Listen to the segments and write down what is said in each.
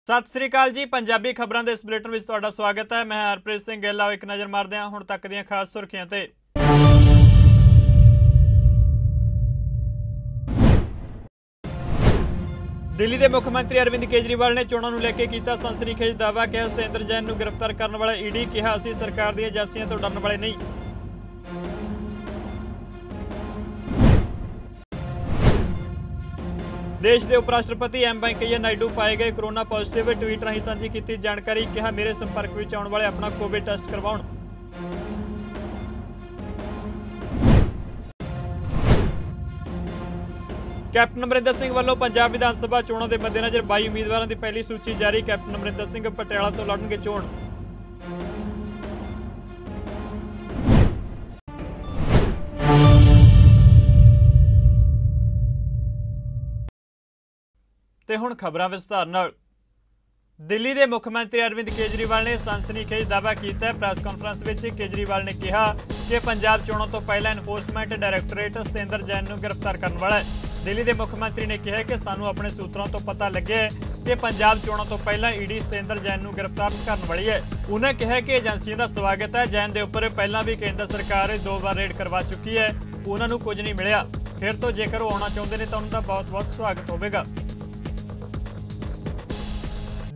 सत श्री अकाल जी। पंजाबी खबरों के इस बुलेटिन में तुहाडा स्वागत है। मैं हरप्रीत सिंह गिल। आओ एक नज़र मारते हैं हुण तक दीआं खास सुर्खियां ते। दिल्ली के मुख्यमंत्री अरविंद केजरीवाल ने चोणों नूं लैके कीता सनसनीखेज दावा। कहा सतेंद्र जैन नूं गिरफ्तार करने वाला ईडी। कहा असीं सरकार दी एजेंसियां तो डरन वाले नहीं। देश के उप राष्ट्रपति एम वेंकैया नायडू पाए गए कोरोना पॉजिटिव। ट्वीट राही साझी की जानकारी। कहा मेरे संपर्क में आने वाले अपना कोविड टेस्ट करवाउण। कैप्टन अमरिंदर सिंह वालों पंजाब विधानसभा चोणों के मद्देनज़र 22 उम्मीदवारों की पहली सूची जारी। कैप्टन अमरिंदर सिंह पटियाला तो लड़नगे चोण। ते हुण खबरां विस्तार नाल। दिल्ली के मुख्यमंत्री अरविंद केजरीवाल ने सनसनीखेज दावा किया। प्रेस कॉन्फ्रेंस में केजरीवाल ने कहा कि पंजाब चोणों तो पहला एनफोर्समेंट डायरैक्टोरेट सतेंद्र जैन को गिरफ्तार करने वाला है। दिल्ली के मुख्यमंत्री ने कहा कि सानू अपने सूत्रों तो पता लगे कि पंजाब चोणों तो पहला ईडी सतेंद्र जैन को गिरफ्तार करने वाली है। उन्होंने कहा कि एजेंसियों का स्वागत है। जैन के उपर पहला भी केंद्र सरकार 2 बार रेड करवा चुकी है। उन्होंने कुछ नहीं मिला। फिर तो जेकर वो आना चाहते हैं तो उनका बहुत बहुत स्वागत होगा।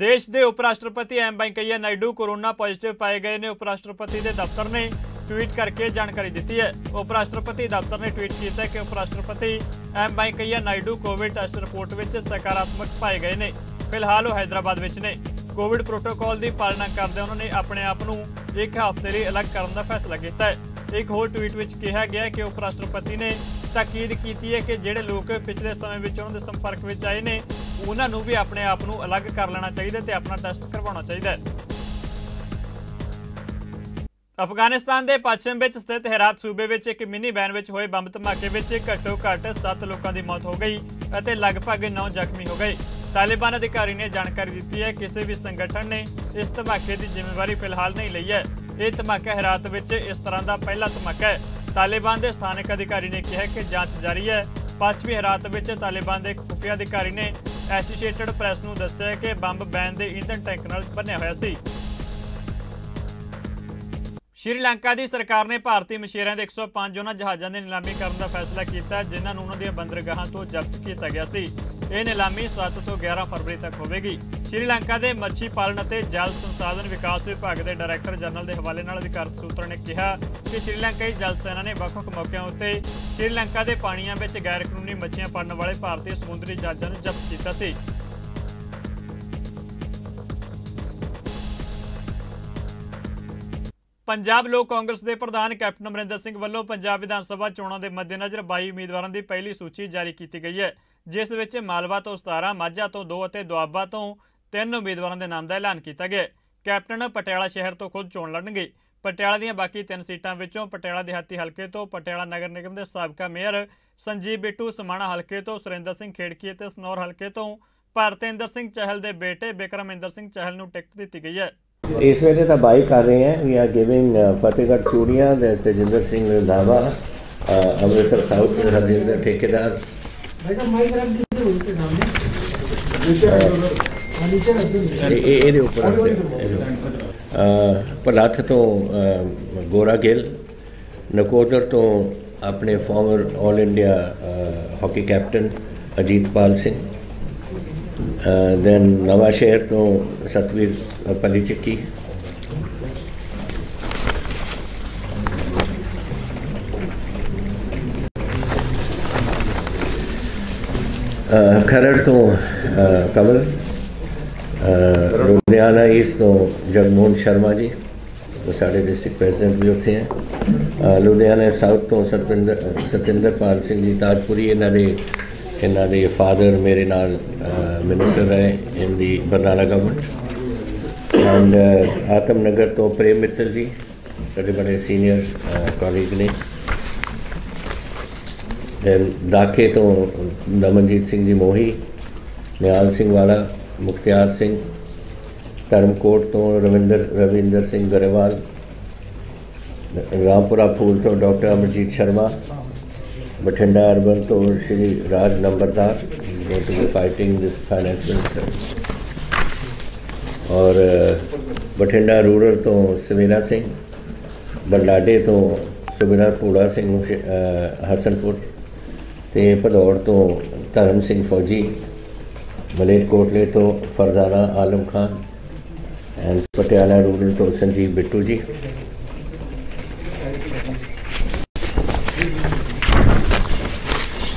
देश के उप राष्ट्रपति M Venkaiah Naidu corona positive पाए गए ने। उप राष्ट्रपति के दफ्तर ने ट्वीट करके जानकारी दी है। उप राष्ट्रपति दफ्तर ने ट्वीट किया कि उप राष्ट्रपति M Venkaiah Naidu covid test report में सकारात्मक पाए गए ने। फिलहाल वो हैदराबाद में ने। कोविड प्रोटोकॉल की पालना करते उन्होंने अपने आप को एक हफ्ते लिए अलग करने का फैसला किया है। एक होर ट्वीट में कहा गया कि उप राष्ट्रपति ने ताकीद की है कि जोड़े लोग पिछले समय में उन्होंने संपर्क में आए हैं उन्होंने भी अपने आप को अलग कर लेना चाहिए तो अपना टेस्ट करवाना चाहिए। अफगानिस्तान के पश्चिम में स्थित हेरात सूबे में एक मिनी वैन में होए बंब धमाके में घट्टो घट्ट 7 लोगों की मौत हो गई और लगभग 9 जख्मी हो गए। तालिबान अधिकारी ने जानकारी दी है किसी भी संगठन ने इस धमाके की जिम्मेवारी फिलहाल नहीं ली है। यह धमाका हेरात में इस तरह का पहला धमाका है। तालिबान के स्थानक अधिकारी ने कहा कि जांच जारी है। पश्चिमी हेरात में तालिबान के खुफिया अधिकारी ने एसोसीएटेड प्रेस को दस्सिया कि बंब वैन के ईंधन टैंक नाल बनिया होया सी। श्रीलंका की सरकार ने भारतीय मछेरियां के 105 उन्होंने जहाज़ों की नीलामी करने का फैसला किया जिन्होंने उन्होंने बंदरगाहों तो जब्त किया गया सी। यह नीलामी 7 तो 11 फरवरी तक होगी। श्रीलंका के मच्छी पालन और जल संसाधन विकास विभाग के डायरैक्टर जनरल के हवाले नाल अधिकारित सूत्रों ने कहा कि श्रीलंकाई जल सेना ने ਵੱਖ-ਵੱਖ मौकों उत्ते श्रीलंका के पानियों में गैर कानूनी मच्छियां फड़न वाले भारतीय समुद्री जहाज़ों को जब्त किया सी। पंजाब लोक कांग्रेस के प्रधान कैप्टन अमरिंदर सिंह वालों पंजाब विधानसभा चोणों के मद्देनज़र 22 उम्मीदवारों की पहली सूची जारी की गई है जिस विच मालवा तो 17, माझा तो 2 और दुआबा तो 3 उम्मीदवारों के नाम का ऐलान किया गया। कैप्टन पटियाला शहर तो खुद चोण लड़नगे। पटियाला दी बाकी 3 सीटां विचों पटियाला देहाती हल्के तो पटियाला नगर निगम के साबका मेयर संजीव बिट्टू, समाणा हल्के तो सुरेंद्र सिंह खेड़की और सनौर हल्के तो भारतेंद्र सिंह चहल के बेटे बिक्रमिंदर सिंह चहल को टिकट दी गई है। इस वेले तो बाई कर रहे हैं। वी आर गिविंग फतेहगढ़ चूड़ियाँ तेजिंदर सिंह रंधावा, अमृतसर साउथ हरजिंदर ठेकेदार, पलाथ तो गोरा गिल, नकोदर तो अपने former all India hockey captain Ajitpal Singh, then Nawanshahr तो सतवीर पली चिक्की, खरड़ तो कमल, लुधियाना ईस्ट तो जगमोहन शर्मा जी तो साढ़े डिस्ट्रिक्ट प्रेजिडेंट भी उत्थे हैं। लुधियाना साउथ तो सतिंदर पाल सिंह जी ताजपुरी, इन्हों के फादर मेरे नाल मिनिस्टर रहे इन दी बरनाला गवर्नमेंट। एंड आतमनगर तो प्रेम मित्तल जी साढ़े बड़े सीनियर कॉलीग ने। दाखे तो दमनजीत सिंह जी मोही, निहाल सिंह वाला, मुख्तियार सिंह, धर्मकोट तो रविंदर सिंह गरेवाल, रामपुरा फूल तो डॉक्टर अमरजीत शर्मा, बठिंडा अर्बन तो श्री राज नंबरदार going to be fighting this finance minister. और बठिंडा रूरल तो समीरा सिंह, बरलाडे तो सुबिना पूड़ा सिंह हसनपुर, ते भदौड़ तो धर्म सिंह फौजी, मलेरकोटले तो फरजाना आलम खान एंड पटियाला रूरल तो संजीव बिट्टू जी।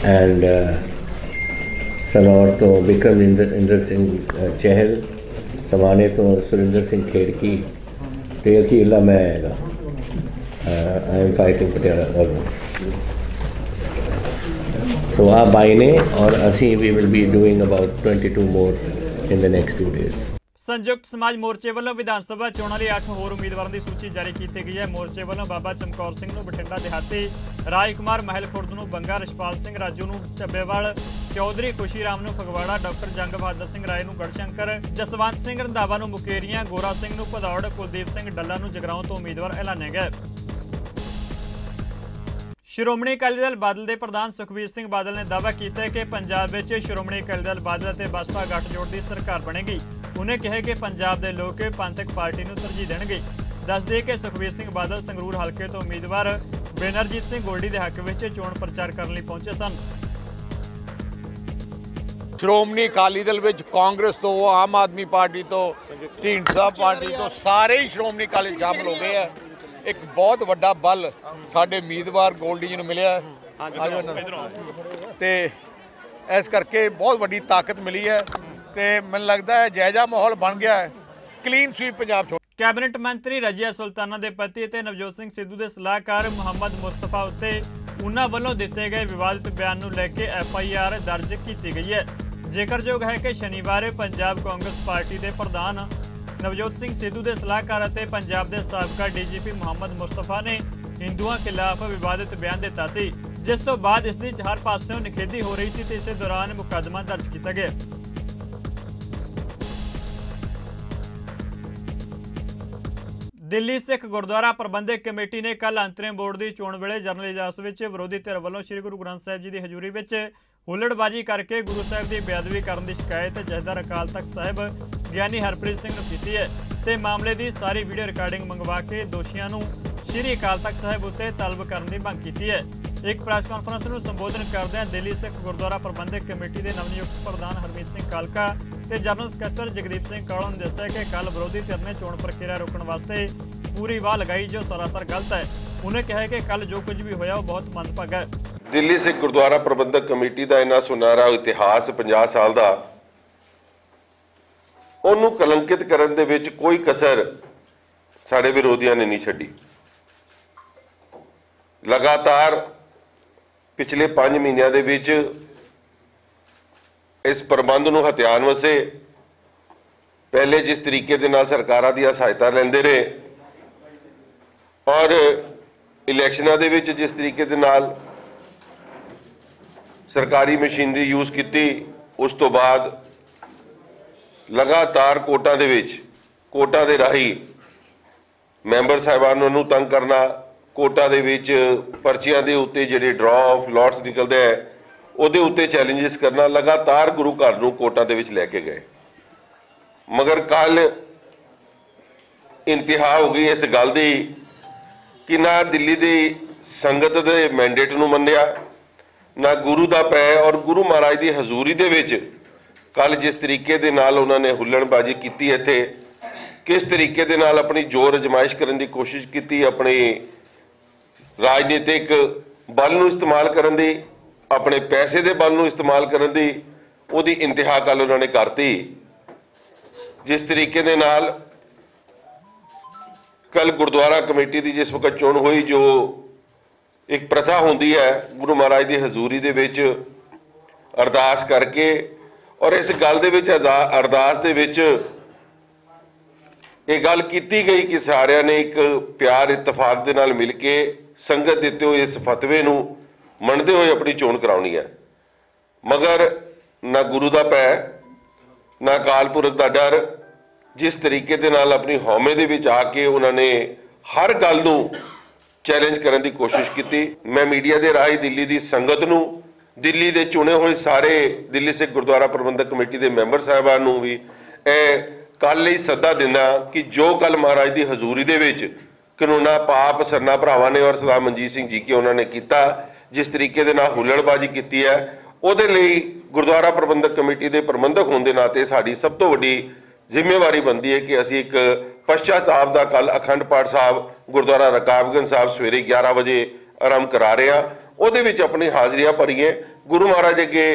एंड सनौर तो विक्रम इंद्र सिंह चहल, समाने तो सुरिंदर सिंह खेड़की, ते अखीरला मैं हैगा I am fighting Patiala. So आप बाई ने और असी we will be doing about 22 more in the next 2 days. संयुक्त समाज मोर्चे वालों विधान सभा चोणों लिए 8 होर उम्मीदवारों की सूची जारी की गई है। मोर्चे वालों बाबा चमकौर सिंह नूं बठिंडा देहाती, राज कुमार महल खुर्द नूं बंगा, रिशपाल सिंह राजू नूं ਚੱਬੇਵਾਲ, चौधरी खुशी राम नूं फगवाड़ा, डॉक्टर जंग बहादुर सिंह राय नूं गढ़शंकर, जसवंत सिंह रंधावा नूं मुकेरियां, गोरा सिंह नूं भदौड़, कुलदीप सिंह डल्ला नूं जगराओं तो उम्मीदवार ऐलाने गए। श्रोमणी अकाली दल बादल के प्रधान सुखबीर सिंह बादल ने दावा किया कि पंजाब में श्रोमणी अकाली दल बादल और बसपा गठजोड़ की सरकार बनेगी। उन्हें कहा कि पंजाब के लोग पंथक पार्टी को तरजीह देंगे। दस दें कि सुखबीर सिंह बादल संगरूर हल्के तो उम्मीदवार बेनरजीत सिंह गोल्डी के हक में चोण प्रचार करने पहुंचे सन। श्रोमणी अकाली दल में कांग्रेस तो आम आदमी पार्टी तो ढींडसा पार्टी तो सारे ही श्रोमणी अकाली शामिल हो गए हैं। एक बहुत वड्डा बल साडे उम्मीदवार गोल्डी जी नूं मिलिया ते इस करके बहुत वड्डी ताकत मिली है ते मैनूं लगदा है जायजा माहौल बन गया है। क्लीन स्वीप पंजाब छोड़। कैबिनेट मंत्री रजिया सुल्ताना के पति ते नवजोत सिंह सिद्धू के सलाहकार मुहम्मद मुस्तफा उत्ते उन्हां वल्लों दिते गए विवादित बयान नूं लैके FIR दर्ज की गई है। जिक्रयोग है कि शनिवार पंजाब कांग्रेस पार्टी के प्रधान नवजोत सिंह सिद्धू के सलाहकार और पंजाब के साबका DGP मुहम्मद मुस्तफा ने हिंदुओं खिलाफ विवादित बयान दिता सी, जिस तो बाद इसकी हर पासों निखेधी हो रही थी। इस दौरान मुकदमा दर्ज किया गया। दिल्ली सिख गुरुद्वारा प्रबंधक कमेटी ने कल अंतरिम बोर्ड की चोण वेले जनरल इजलास में विरोधी धिर वालों श्री गुरु ग्रंथ साहिब जी की हजूरी में हुल्लड़बाजी करके गुरु साहिब की बेअदबी करने की शिकायत जथेदार अकाल तख्त साहिब ਗਿਆਨੀ हरप्रीत सिंह ने की है ते मामले की सारी वीडियो रिकॉर्डिंग मंगवा के दोषियों को श्री अकाल तख्त साहिब उत्ते तलब करने की मांग की है। एक प्रैस कॉन्फ्रेंस में संबोधन करदे दिल्ली सिख गुरुद्वारा प्रबंधक कमेटी के नवनियुक्त प्रधान हरमीत सिंह कालका ते जनरल सकत्तर जगदीप सिंह कालों ने दस्सिया कि कल विरोधी धिर ने चोण प्रक्रिया रोकने वास्ते पूरी वाह लगाई जो सरासर गलत है। उन्हें कहा कि कल जो कुछ भी होया वो बहुत मंदभागा है। दिल्ली सिख गुरुद्वारा प्रबंधक कमेटी का इन्ना सुनहरा इतिहास 50 साल का ਉਹਨੂੰ ਕਲੰਕਿਤ ਕਰਨ ਦੇ ਵਿੱਚ ਕੋਈ ਕਸਰ ਸਾਡੇ ਵਿਰੋਧੀਆਂ ਨੇ ਨਹੀਂ ਛੱਡੀ। ਲਗਾਤਾਰ ਪਿਛਲੇ 5 ਮਹੀਨਿਆਂ ਦੇ ਵਿੱਚ ਇਸ ਪ੍ਰਬੰਧ ਨੂੰ ਹਥਿਆਉਣ ਵਾਸਤੇ ਪਹਿਲੇ ਜਿਸ ਤਰੀਕੇ ਦੇ ਨਾਲ ਸਰਕਾਰਾਂ ਦੀ ਸਹਾਇਤਾ ਲੈਂਦੇ ਰਹੇ ਔਰ ਇਲੈਕਸ਼ਨਾਂ ਦੇ ਵਿੱਚ ਜਿਸ ਤਰੀਕੇ ਦੇ ਨਾਲ ਸਰਕਾਰੀ ਮਸ਼ੀਨਰੀ ਯੂਜ਼ ਕੀਤੀ, ਉਸ ਤੋਂ ਬਾਅਦ लगातार कोटा दे राही मैंबर साहिबान नूं तंग करना, कोटा दे विच पर्चियां दे उत्ते जिहड़े ड्रॉ ऑफ लॉट्स निकलदे है उहदे उत्ते चैलेंजिस करना, लगातार गुरु घर नूं कोटा दे विच लैके गए। मगर कल इंतहा हो गई इस गल दी कि ना दिल्ली दी संगत दे मैंडेट नूं मन्निया, ना गुरु दा पै और गुरु महाराज दी हजूरी दे विच कल जिस तरीके दे नाल उन्होंने हुल्लड़बाजी की, इत्थे किस तरीके दे नाल अपनी जोर अजमाइश करने की कोशिश की, अपने राजनीतिक बल नूं इस्तेमाल करन दी, अपने पैसे दे बल नूं इस्तेमाल करन दी, उहदी इंतहा कल उन्होंने करती। जिस तरीके दे नाल कल गुरुद्वारा कमेटी की जिस वक्त चोण हुई, जो एक प्रथा होंदी है गुरु महाराज की हजूरी दे विच अरदास करके, और इस गल दे विच अरदास दे विच ये गल कीती गई कि सारिਆਂ ने एक प्यार इतफाक दे नाल मिल के संगत दिते हुए इस फतवे नूं मनदे हुए अपनी चोण कराउणी है। मगर ना गुरु दा पै ना अकाल पुरख दा डर, जिस तरीके दे नाल अपनी हौमे दे विच आके उन्होंने हर गल नूं चैलेंज करने की कोशिश की। मैं मीडिया के राही दिल्ली की संगत नूं, दिल्ली के चुने हुए सारे दिल्ली सिख गुरुद्वारा प्रबंधक कमेटी के मैंबर साहिबान नूं भी ਕੱਲ੍ਹ ਲਈ ਸੱਦਾ ਦਿੰਦਾ ਕਿ ਜੋ ਕੱਲ੍ਹ ਮਹਾਰਾਜ ਦੀ ਹਜ਼ੂਰੀ ਦੇ ਵਿੱਚ ਕਾਨੂੰਨਾ ਪਾਪ ਸਰਨਾ ਭਰਾਵਾਂ ਨੇ ਔਰ ਸਰਦਾਰ ਮਨਜੀਤ ਸਿੰਘ ਜੀ ਕੇ ਉਹਨਾਂ ਨੇ ਕੀਤਾ, ਜਿਸ ਤਰੀਕੇ ਦੇ ਨਾਲ ਹੁੱਲੜਬਾਜ਼ੀ ਕੀਤੀ ਹੈ, ਉਹਦੇ ਲਈ ਗੁਰਦੁਆਰਾ ਪ੍ਰਬੰਧਕ ਕਮੇਟੀ ਦੇ ਪ੍ਰਬੰਧਕ ਹੋਣ ਦੇ ਨਾਤੇ ਸਾਡੀ ਸਭ ਤੋਂ ਵੱਡੀ ਜ਼ਿੰਮੇਵਾਰੀ ਬਣਦੀ ਹੈ ਕਿ ਅਸੀਂ ਇੱਕ ਪਛਤਾਪ ਦਾ ਕੱਲ੍ਹ ਅਖੰਡ ਪਾਠ ਸਾਹਿਬ ਗੁਰਦੁਆਰਾ ਰਕਾਬਗੰਜ ਸਾਹਿਬ ਸਵੇਰੇ 11 ਵਜੇ ਆਰੰਭ ਕਰਾ ਰਹੇ ਹਾਂ। ਉਹਦੇ ਵਿੱਚ ਆਪਣੀ ਹਾਜ਼ਰੀਆਂ ਭਰੀਏ, ਗੁਰੂ ਮਹਾਰਾਜ ਅੱਗੇ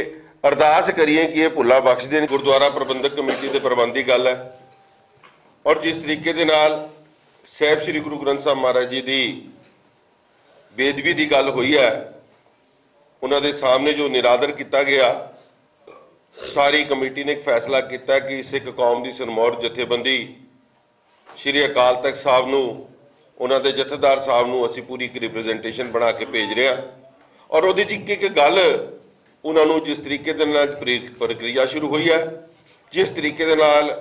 ਅਰਦਾਸ ਕਰੀਏ ਕਿ ਇਹ ਭੁੱਲਾ ਬਖਸ਼ ਦੇਣ। ਗੁਰਦੁਆਰਾ ਪ੍ਰਬੰਧਕ ਕਮੇਟੀ ਦੇ ਪ੍ਰਬੰਧ ਦੀ ਗੱਲ ਹੈ ਔਰ ਜਿਸ ਤਰੀਕੇ ਦੇ ਨਾਲ ਸਾਹਿਬ ਸ੍ਰੀ ਗੁਰੂ ਗ੍ਰੰਥ ਸਾਹਿਬ ਮਹਾਰਾਜ ਜੀ ਦੀ ਬੇਅਦਬੀ ਦੀ ਗੱਲ ਹੋਈ ਹੈ, ਉਹਨਾਂ ਦੇ ਸਾਹਮਣੇ ਜੋ ਨਿਰਾਦਰ ਕੀਤਾ ਗਿਆ, ਸਾਰੀ ਕਮੇਟੀ ਨੇ ਇੱਕ ਫੈਸਲਾ ਕੀਤਾ ਕਿ ਸਿੱਖ ਕੌਮ ਦੀ ਸਿਰਮੌਰ ਜਥੇਬੰਦੀ ਸ਼੍ਰੀ ਅਕਾਲ ਤਖਤ ਸਾਹਿਬ ਨੂੰ, ਉਹਨਾਂ ਦੇ ਜਥੇਦਾਰ ਸਾਹਿਬ ਨੂੰ ਅਸੀਂ ਪੂਰੀ ਇੱਕ ਰਿਪਰੈਜ਼ੈਂਟੇਸ਼ਨ ਬਣਾ ਕੇ ਭੇਜ ਰਹੇ ਹਾਂ। ਔਰ ਉਹਦੇ 'ਚ ਇੱਕ ਗੱਲ ਉਹਨਾਂ ਨੂੰ ਜਿਸ ਤਰੀਕੇ ਦੇ ਨਾਲ ਪ੍ਰਕਿਰਿਆ ਸ਼ੁਰੂ ਹੋਈ ਹੈ, ਜਿਸ ਤਰੀਕੇ ਦੇ ਨਾਲ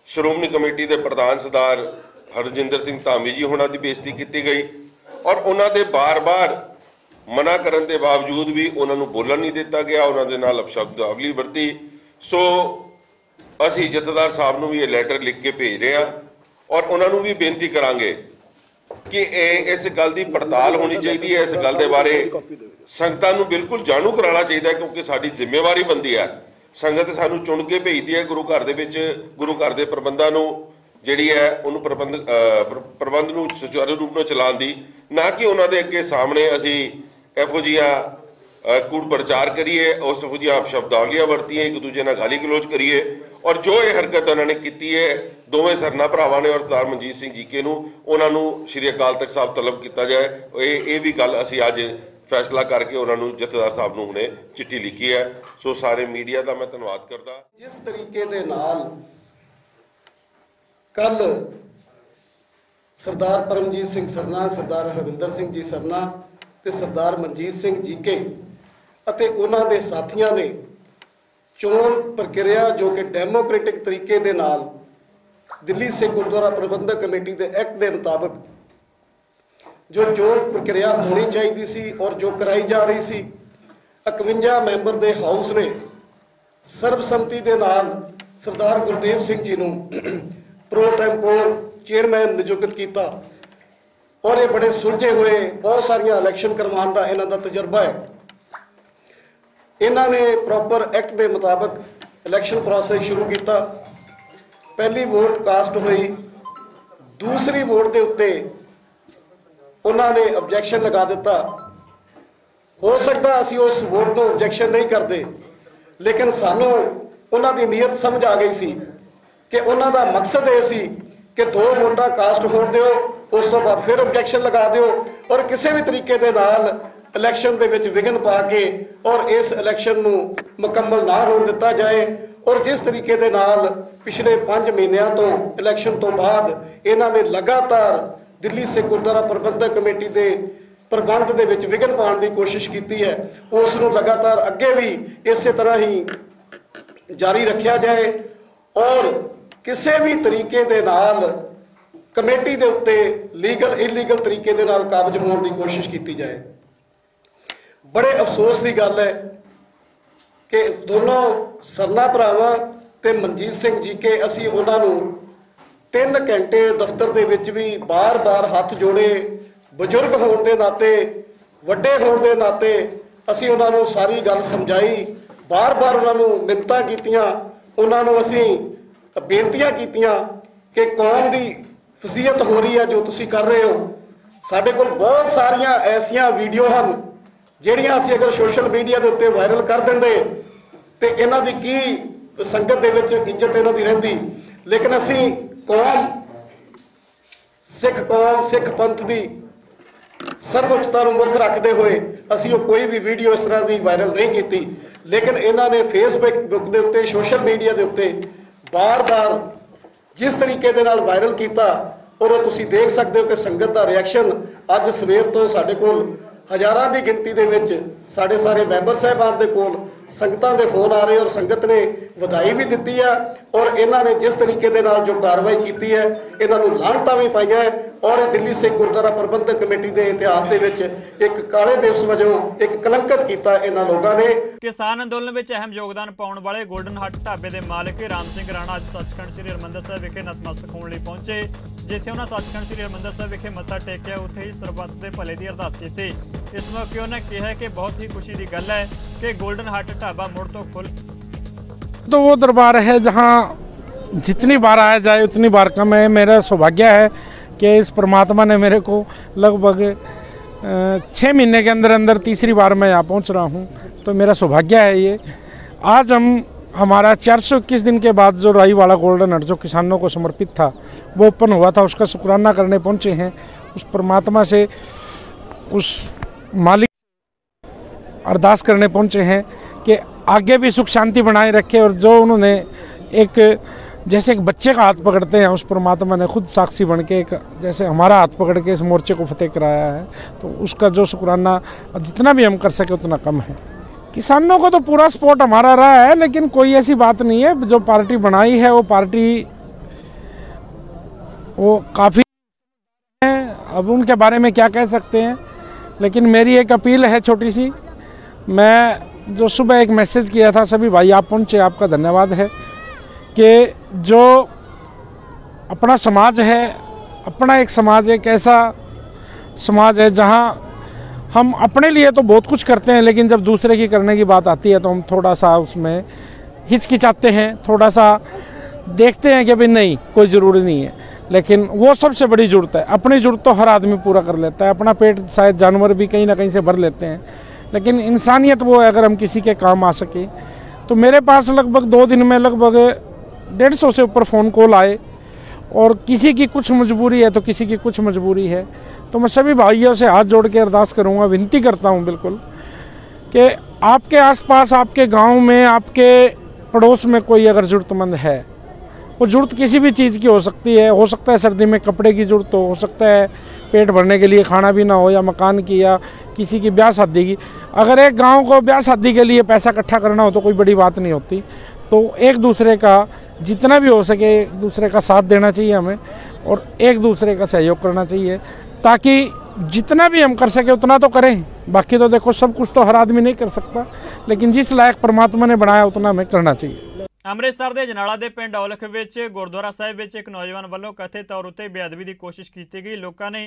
ਸ਼੍ਰੋਮਣੀ ਕਮੇਟੀ ਦੇ ਪ੍ਰਧਾਨ ਸਰਦਾਰ ਹਰਜਿੰਦਰ ਸਿੰਘ ਧਾਮੀ ਜੀ ਉਹਨਾਂ ਦੀ ਬੇਇੱਜ਼ਤੀ ਕੀਤੀ ਗਈ ਔਰ ਉਹਨਾਂ ਦੇ ਬਾਰ-ਬਾਰ ਮਨਾ ਕਰਨ ਦੇ ਬਾਵਜੂਦ ਵੀ ਉਹਨਾਂ ਨੂੰ ਬੋਲਣ ਨਹੀਂ ਦਿੱਤਾ ਗਿਆ, ਉਹਨਾਂ ਦੇ ਨਾਲ ਅਪਸ਼ਬਦਾਵਲੀ ਵਰਤੀ। ਸੋ ਅਸੀਂ ਜਥੇਦਾਰ ਸਾਹਿਬ ਨੂੰ ਵੀ ਇਹ ਲੈਟਰ ਲਿਖ ਕੇ ਭੇਜ ਰਹੇ ਹਾਂ ਔਰ ਉਹਨਾਂ ਨੂੰ ਵੀ ਬੇਨਤੀ ਕਰਾਂਗੇ ਕਿ ਇਸ ਗੱਲ ਦੀ ਪੜਤਾਲ ਹੋਣੀ ਚਾਹੀਦੀ ਹੈ। ਇਸ ਗੱਲ ਦੇ ਬਾਰੇ ਸੰਗਤਾਂ ਨੂੰ ਬਿਲਕੁਲ ਜਾਣੂ ਕਰਾਉਣਾ ਚਾਹੀਦਾ ਹੈ, ਕਿਉਂਕਿ ਸਾਡੀ ਜ਼ਿੰਮੇਵਾਰੀ ਬਣਦੀ ਹੈ। ਸੰਗਤ ਸਾਨੂੰ ਚੁਣ ਕੇ ਭੇਜਦੀ ਹੈ ਗੁਰੂ ਘਰ ਦੇ ਵਿੱਚ, ਗੁਰੂ ਘਰ ਦੇ ਪ੍ਰਬੰਧਾਂ ਨੂੰ ਜਿਹੜੀ ਹੈ ਉਹਨੂੰ ਪ੍ਰਬੰਧ ਨੂੰ ਸੁਚਾਰੂ ਰੂਪ ਨਾਲ ਚਲਾਉਣ ਦੀ, ਨਾ ਕਿ ਉਹਨਾਂ ਦੇ ਅੱਗੇ ਸਾਹਮਣੇ ਅਸੀਂ ਇਹੋ ਜਿਹੀਆਂ ਕੂੜ ਪ੍ਰਚਾਰ ਕਰੀਏ, ਉਸ ਇਹੋ ਜਿਹੀਆਂ ਸ਼ਬਦਾਵਲੀਆਂ ਵਰਤੀਏ, ਇੱਕ ਦੂਜੇ ਨਾਲ ਗਾਲੀ ਗਲੋਚ ਕਰੀਏ। ਔਰ ਜੋ ਇਹ ਹਰਕਤ ਉਹਨਾਂ ਨੇ ਕੀਤੀ ਹੈ ਦੋਵੇਂ ਸਰਨਾ ਭਰਾਵਾਂ ਨੇ ਔਰ ਸਰਦਾਰ ਮਨਜੀਤ ਸਿੰਘ ਜੀ ਕੇ ਨੂੰ, ਉਹਨਾਂ ਨੂੰ ਸ਼੍ਰੀ ਅਕਾਲ ਤਖਤ ਸਾਹਿਬ ਤਲਬ ਕੀਤਾ ਜਾਏ। ਇਹ ਵੀ ਗੱਲ ਅਸੀਂ ਅੱਜ ਫੈਸਲਾ ਕਰਕੇ ਉਹਨਾਂ ਨੂੰ ਜਥੇਦਾਰ ਸਾਹਿਬ ਨੂੰ ਹੁਣੇ ਚਿੱਠੀ ਲਿਖੀ ਹੈ। ਸੋ ਸਾਰੇ ਮੀਡੀਆ ਦਾ ਮੈਂ ਧੰਨਵਾਦ ਕਰਦਾ। ਜਿਸ ਤਰੀਕੇ ਦੇ ਨਾਲ ਕੱਲ ਸਰਦਾਰ ਪਰਮਜੀਤ ਸਿੰਘ ਸਰਨਾ, ਸਰਦਾਰ ਹਰਵਿੰਦਰ ਸਿੰਘ ਜੀ ਸਰਨਾ ਤੇ ਸਰਦਾਰ ਮਨਜੀਤ ਸਿੰਘ ਜੀਕੇ ਅਤੇ ਉਹਨਾਂ ਦੇ ਸਾਥੀਆਂ ਨੇ ਚੋਣ ਪ੍ਰਕਿਰਿਆ ਜੋ ਕਿ ਡੈਮੋਕ੍ਰੈਟਿਕ ਤਰੀਕੇ ਦੇ ਨਾਲ ਦਿੱਲੀ ਸਿੱਖ ਗੁਰਦੁਆਰਾ ਪ੍ਰਬੰਧਕ ਕਮੇਟੀ ਦੇ ਐਕਟ ਦੇ ਮੁਤਾਬਕ ਜੋ ਚੋਣ ਪ੍ਰਕਿਰਿਆ ਹੋਣੀ ਚਾਹੀਦੀ ਸੀ ਔਰ ਜੋ ਕਰਾਈ ਜਾ ਰਹੀ ਸੀ, 51 ਮੈਂਬਰ ਦੇ ਹਾਊਸ ਨੇ ਸਰਬਸੰਮਤੀ ਦੇ ਨਾਲ ਸਰਦਾਰ ਗੁਰਦੇਵ ਸਿੰਘ ਜੀ ਨੂੰ ਪ੍ਰੋ ਟੈਂਪੋਰ ਚੇਅਰਮੈਨ ਨਿਯੁਕਤ ਕੀਤਾ ਔਰ ਇਹ ਬੜੇ ਸੁਲਝੇ ਹੋਏ ਬਹੁਤ ਸਾਰੀਆਂ ਇਲੈਕਸ਼ਨ ਕਰਵਾਉਣ ਦਾ ਇਹਨਾਂ ਦਾ ਤਜਰਬਾ ਹੈ। ਇਹਨਾਂ ਨੇ ਪ੍ਰੋਪਰ ਐਕਟ ਦੇ ਮੁਤਾਬਕ ਇਲੈਕਸ਼ਨ ਪ੍ਰੋਸੈਸ ਸ਼ੁਰੂ ਕੀਤਾ। ਪਹਿਲੀ ਵੋਟ ਕਾਸਟ ਹੋਈ, ਦੂਸਰੀ ਵੋਟ ਦੇ ਉੱਤੇ ਉਹਨਾਂ ਨੇ ਆਬਜੈਕਸ਼ਨ ਲਗਾ ਦਿੱਤਾ। ਹੋ ਸਕਦਾ ਅਸੀਂ ਉਸ ਵੋਟ ਨੂੰ ਆਬਜੈਕਸ਼ਨ ਨਹੀਂ ਕਰਦੇ, ਲੇਕਿਨ ਸਾਨੂੰ ਉਹਨਾਂ ਦੀ ਨੀਅਤ ਸਮਝ ਆ ਗਈ ਸੀ ਕਿ ਉਹਨਾਂ ਦਾ ਮਕਸਦ ਇਹ ਸੀ ਕਿ 2 ਵੋਟਾਂ ਕਾਸਟ ਹੋਣ ਦਿਓ, ਉਸ ਤੋਂ ਬਾਅਦ ਫਿਰ ਆਬਜੈਕਸ਼ਨ ਲਗਾ ਦਿਓ ਔਰ ਕਿਸੇ ਵੀ ਤਰੀਕੇ ਦੇ ਨਾਲ ਇਲੈਕਸ਼ਨ ਦੇ ਵਿੱਚ ਵਿਘਨ ਪਾ ਕੇ ਔਰ ਇਸ ਇਲੈਕਸ਼ਨ ਨੂੰ ਮੁਕੰਮਲ ਨਾ ਹੋਣ ਦਿੱਤਾ ਜਾਏ। ਔਰ ਜਿਸ ਤਰੀਕੇ ਦੇ ਨਾਲ ਪਿਛਲੇ 5 ਮਹੀਨਿਆਂ ਤੋਂ ਇਲੈਕਸ਼ਨ ਤੋਂ ਬਾਅਦ ਇਹਨਾਂ ਨੇ ਲਗਾਤਾਰ ਦਿੱਲੀ ਸਿੱਖ ਗੁਰਦੁਆਰਾ ਪ੍ਰਬੰਧਕ ਕਮੇਟੀ ਦੇ ਪ੍ਰਬੰਧ ਦੇ ਵਿੱਚ ਵਿਘਨ ਪਾਉਣ ਦੀ ਕੋਸ਼ਿਸ਼ ਕੀਤੀ ਹੈ, ਉਸ ਨੂੰ ਲਗਾਤਾਰ ਅੱਗੇ ਵੀ ਇਸੇ ਤਰ੍ਹਾਂ ਹੀ ਜਾਰੀ ਰੱਖਿਆ ਜਾਏ ਔਰ ਕਿਸੇ ਵੀ ਤਰੀਕੇ ਦੇ ਨਾਲ ਕਮੇਟੀ ਦੇ ਉੱਤੇ ਲੀਗਲ ਇਲੀਗਲ ਤਰੀਕੇ ਦੇ ਨਾਲ ਕਾਬਜ਼ ਹੋਣ ਦੀ ਕੋਸ਼ਿਸ਼ ਕੀਤੀ ਜਾਏ। ਬੜੇ ਅਫਸੋਸ ਦੀ ਗੱਲ ਹੈ ਕਿ ਦੋਨੋਂ ਸਰਨਾ ਭਰਾਵਾਂ ਤੇ ਮਨਜੀਤ ਸਿੰਘ ਜੀ ਕੇ ਅਸੀਂ ਉਹਨਾਂ ਨੂੰ 3 ਘੰਟੇ ਦਫ਼ਤਰ ਦੇ ਵਿੱਚ ਵੀ ਬਾਰ-ਬਾਰ ਹੱਥ ਜੋੜੇ, ਬਜ਼ੁਰਗ ਹੋਣ ਦੇ ਨਾਤੇ, ਵੱਡੇ ਹੋਣ ਦੇ ਨਾਤੇ ਅਸੀਂ ਉਹਨਾਂ ਨੂੰ ਸਾਰੀ ਗੱਲ ਸਮਝਾਈ, ਬਾਰ-ਬਾਰ ਉਹਨਾਂ ਨੂੰ ਮਿੰਨਤਾਂ ਕੀਤੀਆਂ, ਉਹਨਾਂ ਨੂੰ ਅਸੀਂ ਬੇਨਤੀਆਂ ਕੀਤੀਆਂ ਕਿ ਕੌਮ ਦੀ ਫਜ਼ੀਅਤ ਹੋ ਰਹੀ ਹੈ ਜੋ ਤੁਸੀਂ ਕਰ ਰਹੇ ਹੋ। ਸਾਡੇ ਕੋਲ ਬਹੁਤ ਸਾਰੀਆਂ ਐਸੀਆਂ ਵੀਡੀਓ ਹਨ ਜਿਹੜੀਆਂ ਅਸੀਂ ਅਗਰ ਸੋਸ਼ਲ ਮੀਡੀਆ ਦੇ ਉੱਤੇ ਵਾਇਰਲ ਕਰ ਦਿੰਦੇ ਤੇ ਇਹਨਾਂ ਦੀ ਕੀ ਸੰਗਤ ਦੇ ਵਿੱਚ ਇੱਜ਼ਤ ਇਹਨਾਂ ਦੀ ਰਹਿੰਦੀ, ਲੇਕਿਨ ਅਸੀਂ ਕੌਮ ਸਿੱਖ ਪੰਥ ਦੀ ਸਰਵਉੱਚਤਾ ਨੂੰ ਮੁੱਖ ਰੱਖਦੇ ਹੋਏ ਅਸੀਂ ਉਹ ਕੋਈ ਵੀ ਵੀਡੀਓ ਇਸ ਤਰ੍ਹਾਂ ਦੀ ਵਾਇਰਲ ਨਹੀਂ ਕੀਤੀ। ਲੇਕਿਨ ਇਹਨਾਂ ਨੇ ਫੇਸਬੁੱਕ ਦੇ ਉੱਤੇ, ਸੋਸ਼ਲ ਮੀਡੀਆ ਦੇ ਉੱਤੇ ਬਾਰ-ਬਾਰ ਜਿਸ ਤਰੀਕੇ ਦੇ ਨਾਲ ਵਾਇਰਲ ਕੀਤਾ ਔਰ ਉਹ ਤੁਸੀਂ ਦੇਖ ਸਕਦੇ ਹੋ ਕਿ ਸੰਗਤ ਦਾ ਰਿਐਕਸ਼ਨ ਅੱਜ ਸਵੇਰ ਤੋਂ ਸਾਡੇ ਕੋਲ ਹਜ਼ਾਰਾਂ ਦੀ ਗਿਣਤੀ ਦੇ ਵਿੱਚ ਸਾਡੇ ਸਾਰੇ ਮੈਂਬਰ ਸਾਹਿਬਾਨ ਦੇ ਕੋਲ ਸੰਗਤਾਂ ਦੇ ਫੋਨ ਆ ਰਹੇ ਔਰ ਸੰਗਤ ਨੇ ਵਧਾਈ ਵੀ ਦਿੱਤੀ ਹੈ ਔਰ ਇਹਨਾਂ ਨੇ ਜਿਸ ਤਰੀਕੇ ਦੇ ਨਾਲ ਜੋ ਕਾਰਵਾਈ ਕੀਤੀ ਹੈ ਇਹਨਾਂ ਨੂੰ ਲਾਹਨਤਾਂ ਵੀ ਪਾਈਆਂ ਔਰ ਇਹ ਦਿੱਲੀ ਸਿੱਖ ਗੁਰਦੁਆਰਾ ਪ੍ਰਬੰਧਕ ਕਮੇਟੀ ਦੇ ਇਤਿਹਾਸ ਦੇ ਵਿੱਚ ਇੱਕ ਕਾਲੇ ਦਿਵਸ ਵਜੋਂ ਇੱਕ ਕਲੰਕਿਤ ਕੀਤਾ ਇਹਨਾਂ ਲੋਕਾਂ ਨੇ। ਕਿਸਾਨ ਅੰਦੋਲਨ ਵਿੱਚ ਅਹਿਮ ਯੋਗਦਾਨ ਪਾਉਣ ਵਾਲੇ ਗੋਲਡਨ ਹੱਟ ਢਾਬੇ ਦੇ ਮਾਲਕ ਰਾਮ ਸਿੰਘ ਰਾਣਾ ਅੱਜ ਸੱਚਖੰਡ ਸ੍ਰੀ ਹਰਿਮੰਦਰ ਸਾਹਿਬ ਵਿਖੇ ਨਤਮਸਤਕ ਹੋਣ ਲਈ ਪਹੁੰਚੇ। ਜਿੱਥੇ ਉਹਨਾਂ ਸੱਚਖੰਡ ਸ੍ਰੀ ਹਰਿਮੰਦਰ ਸਾਹਿਬ ਵਿਖੇ ਮੱਥਾ ਟੇਕਿਆ, ਉੱਥੇ ਹੀ ਸਰਬੱਤ ਦੇ ਭਲੇ ਦੀ ਅਰਦਾਸ ਕੀਤੀ। ਇਸ ਮੌਕੇ ਉਹਨਾਂ ਕਿਹਾ ਕਿ ਬਹੁਤ ही खुशी की गल है कि गोल्डन हार्ट ढाबा मुड़ तो खुल। तो वो दरबार है जहाँ जितनी बार आया जाए उतनी बार कम है। मेरा सौभाग्य है कि इस परमात्मा ने मेरे को लगभग 6 महीने के अंदर अंदर तीसरी बार मैं यहाँ पहुँच रहा हूँ, तो मेरा सौभाग्य है ये। आज हमारा 421 दिन के बाद जो राई वाला गोल्डन हट जो किसानों को समर्पित था वो ओपन हुआ था, उसका शुक्राना करने पहुँचे हैं। उस परमात्मा से, उस मालिक अरदास करने पहुँचे हैं कि आगे भी सुख शांति बनाए रखे। और जो उन्होंने एक जैसे एक बच्चे का हाथ पकड़ते हैं, उस परमात्मा ने खुद साक्षी बन के एक जैसे हमारा हाथ पकड़ के इस मोर्चे को फतेह कराया है, तो उसका जो शुक्राना जितना भी हम कर सके उतना कम है। किसानों को तो पूरा सपोर्ट हमारा रहा है, लेकिन कोई ऐसी बात नहीं है। जो पार्टी बनाई है वो पार्टी वो काफ़ी है, अब उनके बारे में क्या कह सकते हैं। लेकिन मेरी एक अपील है छोटी सी, मैं जो सुबह एक मैसेज किया था, सभी भाई आप पहुँचे, आपका धन्यवाद है। कि जो अपना समाज है, अपना एक समाज एक ऐसा समाज है जहाँ हम अपने लिए तो बहुत कुछ करते हैं, लेकिन जब दूसरे की करने की बात आती है तो हम थोड़ा सा उसमें हिचकिचाते हैं, थोड़ा सा देखते हैं कि भाई नहीं कोई ज़रूरी नहीं है। लेकिन वो सबसे बड़ी ज़रूरत है। अपनी ज़रूरत तो हर आदमी पूरा कर लेता है, अपना पेट शायद जानवर भी कहीं ना कहीं से भर लेते हैं, लेकिन इंसानियत वो है अगर हम किसी के काम आ सके। तो मेरे पास लगभग 2 दिन में लगभग 150 से ऊपर फ़ोन कॉल आए, और किसी की कुछ मजबूरी है तो किसी की कुछ मजबूरी है। तो मैं सभी भाइयों से हाथ जोड़ के अरदास करूँगा, विनती करता हूँ बिल्कुल कि आपके आसपास, आपके गांव में, आपके पड़ोस में कोई अगर ज़रूरतमंद है, वो ज़रूरत किसी भी चीज़ की हो सकती है। हो सकता है सर्दी में कपड़े की ज़रूरत हो सकता है पेट भरने के लिए खाना भी ना हो, या मकान की, या किसी की ब्याह शादी की। अगर एक गांव को ब्याह शादी के लिए पैसा इकट्ठा करना हो तो कोई बड़ी बात नहीं होती। तो एक दूसरे का जितना भी हो सके एक दूसरे का साथ देना चाहिए हमें, और एक दूसरे का सहयोग करना चाहिए, ताकि जितना भी हम कर सके उतना तो करें। बाकी तो देखो सब कुछ तो हर आदमी नहीं कर सकता, लेकिन जिस लायक परमात्मा ने बनाया उतना हमें करना चाहिए। ਅੰਮ੍ਰਿਤਸਰ ਦੇ ਜਨਾਲਾ ਦੇ ਪਿੰਡ ਔਲਖ ਵਿੱਚ ਗੁਰਦੁਆਰਾ ਸਾਹਿਬ ਵਿੱਚ ਇੱਕ ਨੌਜਵਾਨ ਵੱਲੋਂ ਕਥਿਤ ਤੌਰ ਉੱਤੇ ਬੇਅਦਬੀ ਦੀ ਕੋਸ਼ਿਸ਼ ਕੀਤੀ ਗਈ। ਲੋਕਾਂ ਨੇ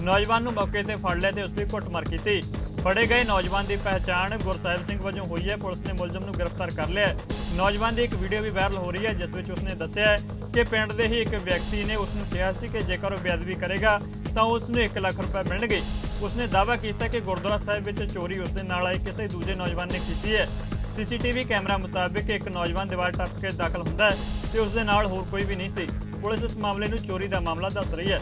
ਨੌਜਵਾਨ ਨੂੰ ਮੌਕੇ ਤੇ ਫੜ ਲਿਆ ਤੇ ਉਸ ਦੀ ਕੁੱਟਮਾਰ ਕੀਤੀ। ਫੜੇ ਗਏ ਨੌਜਵਾਨ ਦੀ ਪਹਿਚਾਣ ਗੁਰਸਾਹਿਬ ਸਿੰਘ ਵਜੋਂ ਹੋਈ ਹੈ। ਪੁਲਿਸ ਨੇ ਮੁਲਜ਼ਮ ਨੂੰ ਗ੍ਰਿਫਤਾਰ ਕਰ ਲਿਆ। ਨੌਜਵਾਨ ਦੀ ਇੱਕ ਵੀਡੀਓ ਵੀ ਵਾਇਰਲ ਹੋ ਰਹੀ ਹੈ, ਜਿਸ ਵਿੱਚ ਉਸਨੇ ਦੱਸਿਆ ਕਿ ਪਿੰਡ ਦੇ ਹੀ ਇੱਕ ਵਿਅਕਤੀ ਨੇ ਉਸ ਨੂੰ ਕਿਹਾ ਸੀ ਕਿ ਜੇਕਰ ਉਹ ਬੇਅਦਬੀ ਕਰੇਗਾ ਤਾਂ ਉਸ ਨੂੰ 1 ਲੱਖ ਰੁਪਏ ਮਿਲਣਗੇ। ਉਸਨੇ ਦਾਅਵਾ ਕੀਤਾ ਕਿ ਗੁਰਦੁਆਰਾ ਸਾਹਿਬ ਵਿੱਚ ਚੋਰੀ ਉਸਦੇ ਨਾਲ ਆਏ ਕਿਸੇ ਦੂਜੇ ਨੌਜਵਾਨ ਨੇ ਕੀਤੀ ਹੈ। सीसीटीवी कैमरा मुताबिक एक नौजवान दीवार टप के दाखिल होता है तो उसके नाल होर कोई भी नहीं सी। पुलिस इस मामले नूं चोरी का मामला दस रही है।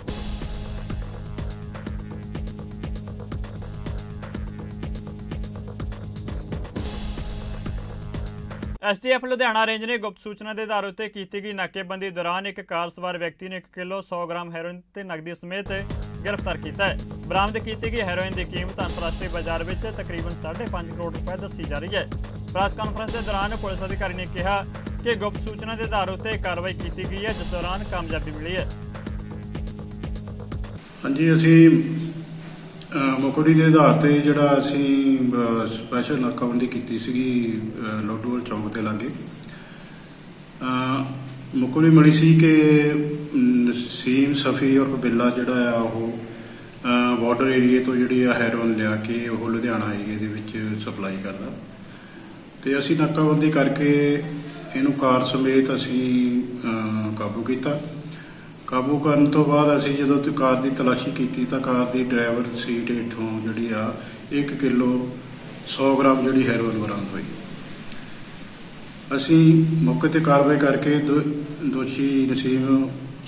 STF लुधियाना रेंज ने गुप्त सूचना के आधार उत्ते की गई नाकेबंदी दौरान एक कार सवार व्यक्ति ने 1 किलो 100 ग्राम हैरोइन ते नकदी समेत गिरफ्तार किया है। बरामद की गई हैरोइन की कीमत अंतरराष्ट्रीय बाजार में तकरीबन 5.5 करोड़ रुपए दसी जा रही है। प्रेस कॉन्फ्रेंस के दौरान पुलिस अधिकारी ने कहा कि गुप्त सूचना के आधार उत्ते कार्रवाई की गई है, जिस दौरान कामयाबी मिली है। हाँ जी, असी मुखड़ी के आधार से जोड़ा असी स्पैशल नाकाबंदी की सीगी लोडूवाल चौंक के लागे। मुखड़ी मिली सी कि नसीम सफ़ी और बिल्ला जोड़ा बॉर्डर एरिए तो जी हैरोइन लिया के वो लुधियाना एरिए सप्लाई करता। तो असी नाकाबंदी करके इनू कार समेत असी काबू किया। काबू करने तो बाद असी जो कार की तलाशी की तो कार की ड्राइवर सीट हेठों जी 1 किलो 100 ग्राम जी हैरोइन बरामद हुई। असी मौके पर कार्रवाई करके दोषी नसीम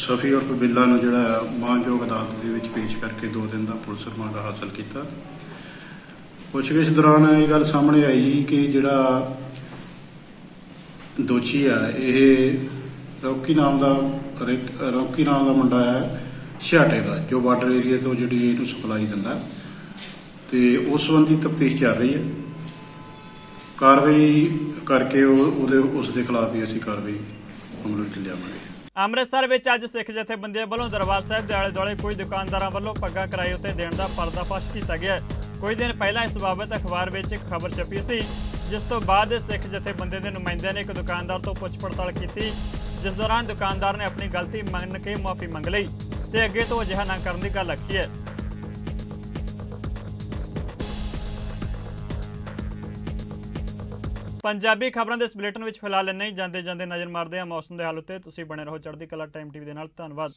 सफ़ी और बिल्ला जोड़ा मानयोग अदालत के पेश करके 2 दिन का पुलिस रिमांड हासिल किया। पुछगिछ दौरान ये गल सामने आई कि जिहड़ा दोषी है ये रॉकी नाम का मुंडा है छियाटे का, जो बार्डर एरिए तो जी सप्लाई दिंदा। तो उस संबंधी तफ्तीश चल रही है। कार्रवाई करके उसके खिलाफ भी असी कार्रवाई अमल में लियावांगे। ਅੰਮ੍ਰਿਤਸਰ ਵਿੱਚ ਅੱਜ ਸਿੱਖ ਜਥੇਬੰਦੀਆਂ ਵੱਲੋਂ ਦਰਬਾਰ ਸਾਹਿਬ ਦੇ ਆਲੇ ਦੁਆਲੇ ਕੁਝ ਦੁਕਾਨਦਾਰਾਂ ਵੱਲੋਂ ਪੱਗਾਂ ਕਿਰਾਏ ਉੱਤੇ ਦੇਣ ਦਾ ਪਰਦਾਫਾਸ਼ ਕੀਤਾ ਗਿਆ। ਕੁਝ ਦਿਨ ਪਹਿਲਾਂ ਇਸ ਬਾਬਤ ਅਖਬਾਰ ਵਿੱਚ ਇੱਕ ਖਬਰ ਛਪੀ ਸੀ, ਜਿਸ ਤੋਂ ਬਾਅਦ ਸਿੱਖ ਜਥੇਬੰਦੀਆਂ ਦੇ ਨੁਮਾਇੰਦਿਆਂ ਨੇ ਇੱਕ ਦੁਕਾਨਦਾਰ ਤੋਂ ਪੁੱਛ ਪੜਤਾਲ ਕੀਤੀ, ਜਿਸ ਦੌਰਾਨ ਦੁਕਾਨਦਾਰ ਨੇ ਆਪਣੀ ਗਲਤੀ ਮੰਨ ਕੇ ਮੁਆਫੀ ਮੰਗ ਲਈ ਤੇ ਅੱਗੇ ਤੋਂ ਅਜਿਹਾ ਨਾ ਕਰਨ ਦੀ ਗੱਲ ਆਖੀ ਹੈ। ਪੰਜਾਬੀ ਖਬਰਾਂ ਦੇ ਇਸ ਬੁਲੇਟਿਨ ਵਿੱਚ ਫਿਲਹਾਲ ਇੰਨਾ ਹੀ। ਜਾਂਦੇ ਨਜ਼ਰ ਮਾਰਦੇ ਹਾਂ ਮੌਸਮ ਦੇ ਹਾਲ ਉੱਤੇ। ਤੁਸੀਂ ਬਣੇ ਰਹੋ ਚੜ੍ਹਦੀ ਕਲਾ ਟਾਈਮ ਟੀਵੀ ਦੇ ਨਾਲ। ਧੰਨਵਾਦ।